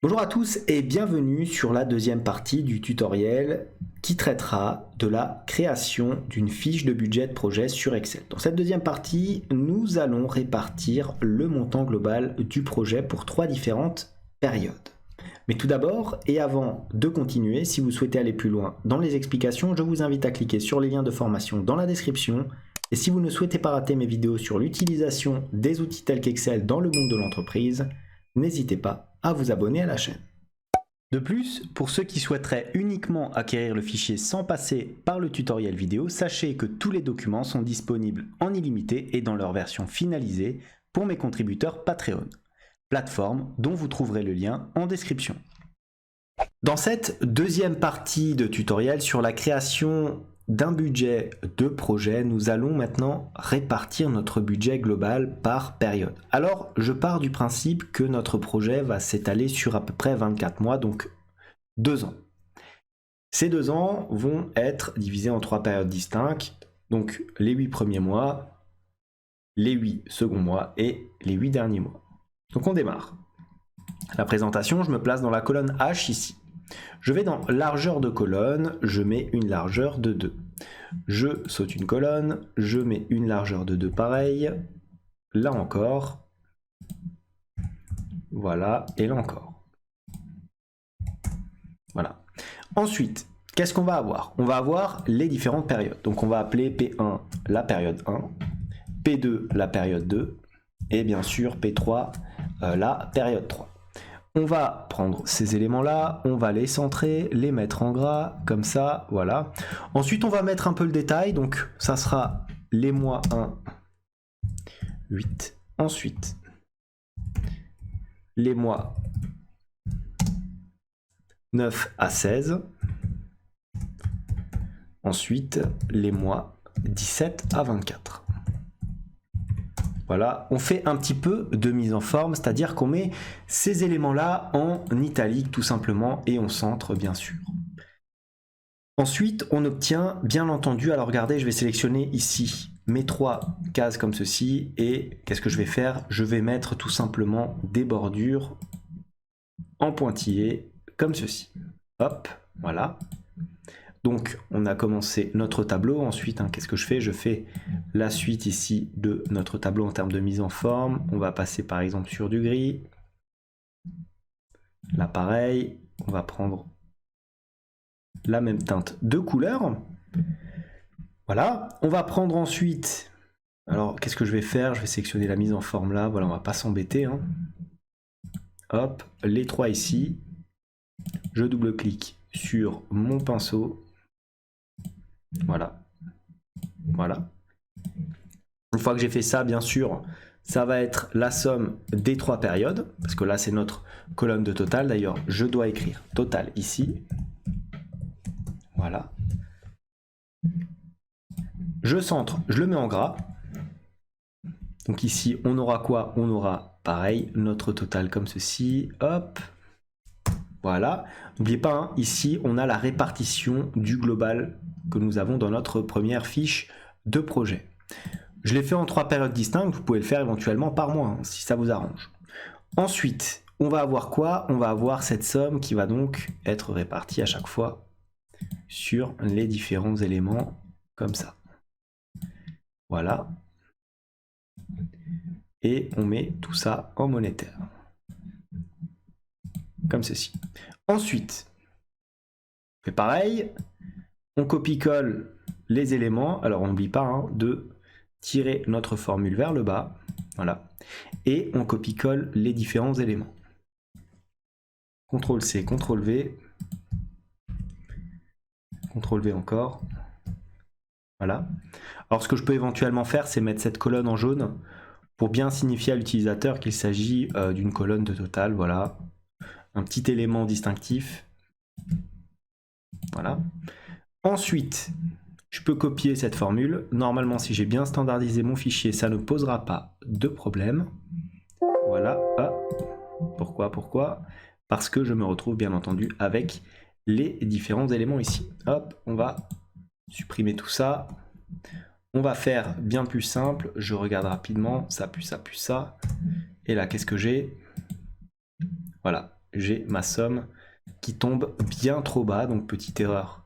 Bonjour à tous et bienvenue sur la deuxième partie du tutoriel qui traitera de la création d'une fiche de budget de projet sur Excel. Dans cette deuxième partie, nous allons répartir le montant global du projet pour 3 différentes périodes. Mais tout d'abord, et avant de continuer, si vous souhaitez aller plus loin dans les explications, je vous invite à cliquer sur les liens de formation dans la description. Et si vous ne souhaitez pas rater mes vidéos sur l'utilisation des outils tels qu'Excel dans le monde de l'entreprise, n'hésitez pas à vous abonner à la chaîne. De plus, pour ceux qui souhaiteraient uniquement acquérir le fichier sans passer par le tutoriel vidéo, sachez que tous les documents sont disponibles en illimité et dans leur version finalisée pour mes contributeurs Patreon, plateforme dont vous trouverez le lien en description. Dans cette deuxième partie de tutoriel sur la création d'un budget de projet, nous allons maintenant répartir notre budget global par période. Alors, je pars du principe que notre projet va s'étaler sur à peu près 24 mois, donc 2 ans. Ces 2 ans vont être divisés en 3 périodes distinctes, donc les 8 premiers mois, les 8 seconds mois et les 8 derniers mois. Donc on démarre. La présentation, je me place dans la colonne H ici. Je vais dans largeur de colonne, je mets une largeur de 2. Je saute une colonne, je mets une largeur de 2 pareil. Là encore. Voilà, et là encore. Voilà. Ensuite, qu'est-ce qu'on va avoir? On va avoir les différentes périodes. Donc on va appeler P1 la période 1, P2 la période 2, et bien sûr P3 la période 3. On va prendre ces éléments-là, on va les centrer, les mettre en gras, comme ça, voilà. Ensuite, on va mettre un peu le détail, donc ça sera les mois 1, 8. Ensuite, les mois 9 à 16. Ensuite, les mois 17 à 24. Voilà, on fait un petit peu de mise en forme, c'est-à-dire qu'on met ces éléments-là en italique tout simplement et on centre bien sûr. Ensuite, on obtient bien entendu, alors regardez, je vais sélectionner ici mes 3 cases comme ceci et qu'est-ce que je vais faire? Je vais mettre tout simplement des bordures en pointillés comme ceci. Hop, voilà. Donc, on a commencé notre tableau. Ensuite, qu'est-ce que je fais? Je fais la suite ici de notre tableau en termes de mise en forme. On va passer par exemple sur du gris. Là, pareil, on va prendre la même teinte de couleur. Voilà. On va prendre ensuite... Alors, qu'est-ce que je vais faire? Je vais sélectionner la mise en forme là. Voilà, on va pas s'embêter. Hop, les 3 ici. Je double-clique sur mon pinceau. Voilà. Voilà. Une fois que j'ai fait ça, bien sûr, ça va être la somme des 3 périodes, parce que là, c'est notre colonne de total. D'ailleurs, je dois écrire total ici. Voilà. Je centre, je le mets en gras. Donc ici, on aura quoi? On aura, pareil, notre total comme ceci. Hop. Voilà. N'oubliez pas, ici, on a la répartition du global que nous avons dans notre première fiche de projet. Je l'ai fait en 3 périodes distinctes, vous pouvez le faire éventuellement par mois, si ça vous arrange. Ensuite, on va avoir quoi? On va avoir cette somme qui va donc être répartie à chaque fois sur les différents éléments, comme ça. Voilà. Et on met tout ça en monétaire. Comme ceci. Ensuite, on fait pareil, on copie-colle les éléments. Alors, on n'oublie pas de tirer notre formule vers le bas. Voilà. Et on copie-colle les différents éléments. CTRL-C, CTRL-V. CTRL-V encore. Voilà. Alors, ce que je peux éventuellement faire, c'est mettre cette colonne en jaune pour bien signifier à l'utilisateur qu'il s'agit d'une colonne de total. Voilà. Un petit élément distinctif. Voilà. Ensuite, je peux copier cette formule. Normalement, si j'ai bien standardisé mon fichier, ça ne posera pas de problème. Voilà. Ah. Pourquoi? Parce que je me retrouve bien entendu avec les différents éléments ici. Hop, on va supprimer tout ça. On va faire bien plus simple. Je regarde rapidement. Ça, plus ça, plus ça. Et là, qu'est-ce que j'ai? Voilà. j'ai ma somme qui tombe bien trop bas, donc petite erreur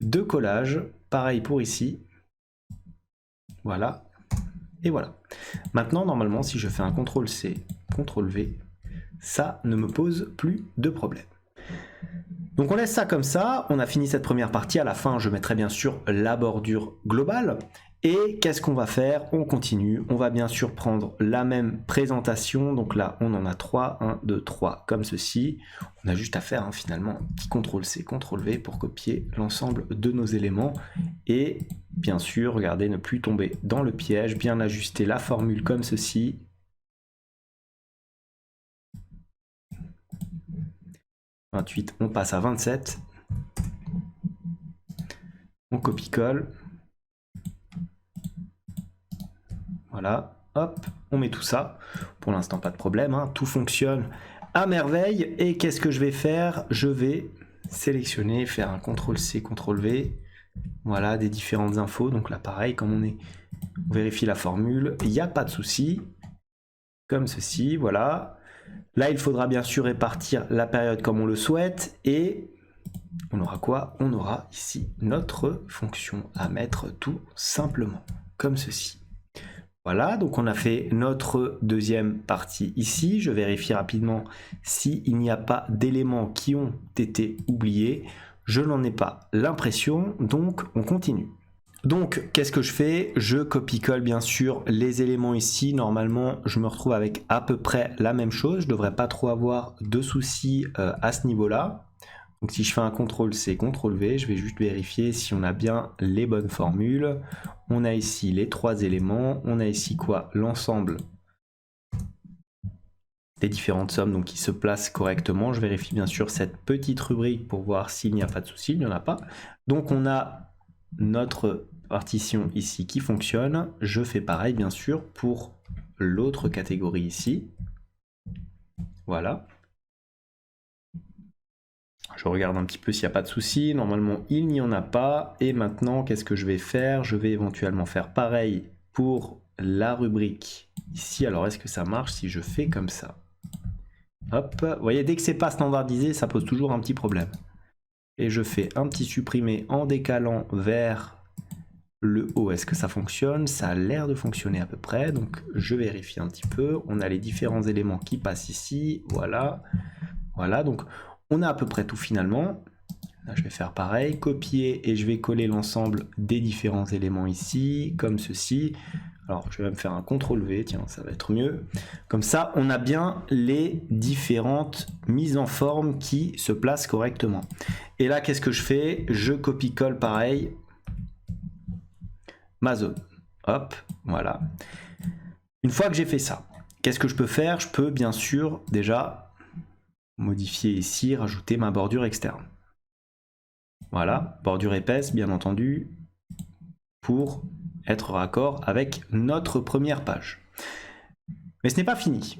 de collage. Pareil pour ici. Voilà. Et voilà. Maintenant, normalement, si je fais un CTRL-C, CTRL-V, ça ne me pose plus de problème. Donc on laisse ça comme ça, on a fini cette première partie. À la fin, je mettrai bien sûr la bordure globale. Et qu'est-ce qu'on va faire? On continue, on va bien sûr prendre la même présentation. Donc là, on en a 3, 1, 2, 3, comme ceci. On a juste à faire finalement un petit CTRL-C, CTRL-V pour copier l'ensemble de nos éléments. Et bien sûr, regardez, ne plus tomber dans le piège, bien ajuster la formule comme ceci. « 28, on passe à 27. On copie-colle. Voilà, hop, on met tout ça. Pour l'instant, pas de problème, hein, tout fonctionne à merveille. Et qu'est-ce que je vais faire? Je vais sélectionner, faire un CTRL-C, CTRL-V. Voilà, des différentes infos. Donc là, pareil, comme on vérifie la formule, il n'y a pas de souci. Comme ceci, voilà. Là, il faudra bien sûr répartir la période comme on le souhaite. Et on aura quoi? On aura ici notre fonction à mettre tout simplement, comme ceci. Voilà, donc on a fait notre deuxième partie ici. Je vérifie rapidement s'il n'y a pas d'éléments qui ont été oubliés. Je n'en ai pas l'impression, donc on continue. Donc, qu'est-ce que je fais? Je copie-colle bien sûr les éléments ici. Normalement, je me retrouve avec à peu près la même chose. Je ne devrais pas trop avoir de soucis à ce niveau-là. Donc si je fais un CTRL-C, CTRL-V, je vais juste vérifier si on a bien les bonnes formules. On a ici les 3 éléments. On a ici quoi? L'ensemble des différentes sommes donc qui se placent correctement. Je vérifie bien sûr cette petite rubrique pour voir s'il n'y a pas de souci. Il n'y en a pas. Donc on a notre partition ici qui fonctionne. Je fais pareil bien sûr pour l'autre catégorie ici. Voilà. Je regarde un petit peu s'il n'y a pas de souci. Normalement, il n'y en a pas. Et maintenant, qu'est-ce que je vais faire? Je vais éventuellement faire pareil pour la rubrique ici. Alors, est-ce que ça marche si je fais comme ça? Hop. Vous voyez, dès que c'est pas standardisé, ça pose toujours un petit problème. Et je fais un petit supprimer en décalant vers le haut. Est-ce que ça fonctionne? Ça a l'air de fonctionner à peu près. Donc, je vérifie un petit peu. On a les différents éléments qui passent ici. Voilà. Voilà. Donc, on a à peu près tout finalement. Là, je vais faire pareil, copier et je vais coller l'ensemble des différents éléments ici, comme ceci. Alors, je vais même faire un CTRL-V, tiens, ça va être mieux. Comme ça, on a bien les différentes mises en forme qui se placent correctement. Et là, qu'est-ce que je fais? Je copie-colle pareil ma zone. Hop, voilà. Une fois que j'ai fait ça, qu'est-ce que je peux faire? Je peux bien sûr déjà modifier ici, rajouter ma bordure externe. Voilà, bordure épaisse, bien entendu, pour être raccord avec notre première page. Mais ce n'est pas fini.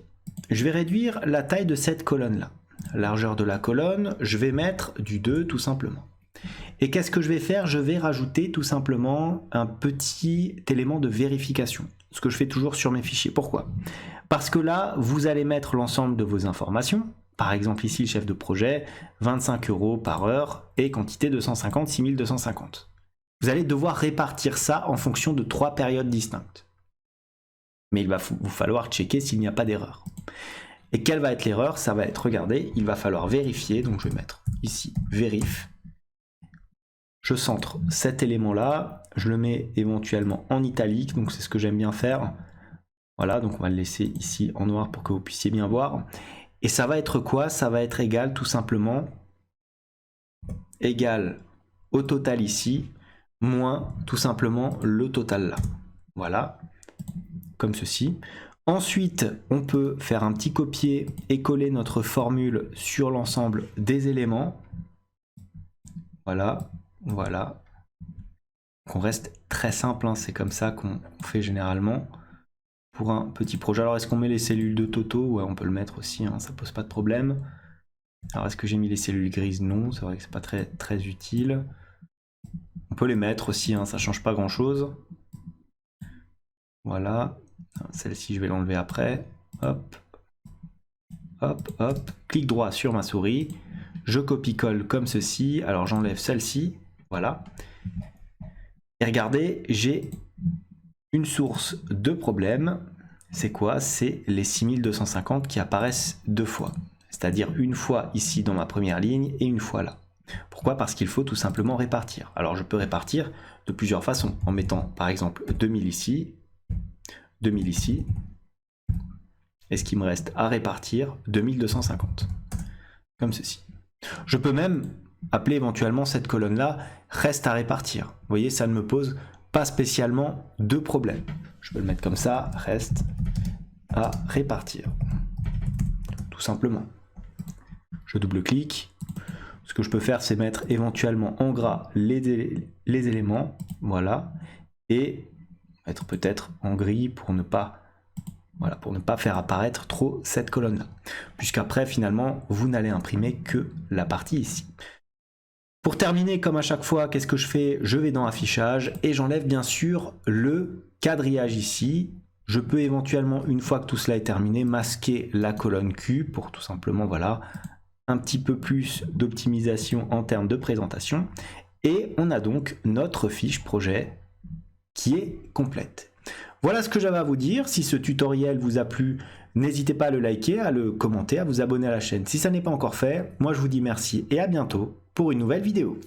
Je vais réduire la taille de cette colonne-là. Largeur de la colonne, je vais mettre du 2 tout simplement. Et qu'est-ce que je vais faire? Je vais rajouter tout simplement un petit élément de vérification. Ce que je fais toujours sur mes fichiers. Pourquoi? Parce que là, vous allez mettre l'ensemble de vos informations. Par exemple, ici, le chef de projet, 25 € par heure et quantité 250, 6250. Vous allez devoir répartir ça en fonction de 3 périodes distinctes. Mais il va vous falloir checker s'il n'y a pas d'erreur. Et quelle va être l'erreur? Ça va être, regardez, il va falloir vérifier. Donc, je vais mettre ici, vérif. Je centre cet élément-là. Je le mets éventuellement en italique. Donc, c'est ce que j'aime bien faire. Voilà, donc on va le laisser ici en noir pour que vous puissiez bien voir. Et ça va être quoi? Ça va être égal tout simplement égal au total ici, moins tout simplement le total là. Voilà, comme ceci. Ensuite, on peut faire un petit copier et coller notre formule sur l'ensemble des éléments. Voilà, voilà. Donc on reste très simple, hein, c'est comme ça qu'on fait généralement. Pour un petit projet. Alors, est-ce qu'on met les cellules de Toto? Ouais, on peut le mettre aussi, hein, ça pose pas de problème. Alors, est-ce que j'ai mis les cellules grises? Non, c'est vrai que c'est pas très utile. On peut les mettre aussi, hein, ça change pas grand-chose. Voilà. Celle-ci, je vais l'enlever après. Hop. hop, clic droit sur ma souris, je copie-colle comme ceci, alors j'enlève celle-ci, voilà. Et regardez, j'ai une source de problème, c'est quoi? C'est les 6250 qui apparaissent deux fois, c'est-à-dire une fois ici dans ma première ligne et une fois là. Pourquoi? Parce qu'il faut tout simplement répartir. Alors je peux répartir de plusieurs façons, en mettant par exemple 2000 ici, 2000 ici, et ce qui me reste à répartir, 2250, comme ceci. Je peux même appeler éventuellement cette colonne-là reste à répartir. Vous voyez, ça ne me pose pas spécialement de problème. Je peux le mettre comme ça, reste à répartir. Tout simplement. Je double-clique. Ce que je peux faire, c'est mettre éventuellement en gras les éléments, voilà, et mettre peut-être en gris pour ne pas, voilà, pour ne pas faire apparaître trop cette colonne-là. Puisqu'après, finalement, vous n'allez imprimer que la partie ici. Pour terminer, comme à chaque fois, qu'est-ce que je fais? Je vais dans Affichage et j'enlève bien sûr le quadrillage ici. Je peux éventuellement, une fois que tout cela est terminé, masquer la colonne Q pour tout simplement, voilà, un petit peu plus d'optimisation en termes de présentation. Et on a donc notre fiche projet qui est complète. Voilà ce que j'avais à vous dire. Si ce tutoriel vous a plu, n'hésitez pas à le liker, à le commenter, à vous abonner à la chaîne si ça n'est pas encore fait. Moi, je vous dis merci et à bientôt pour une nouvelle vidéo.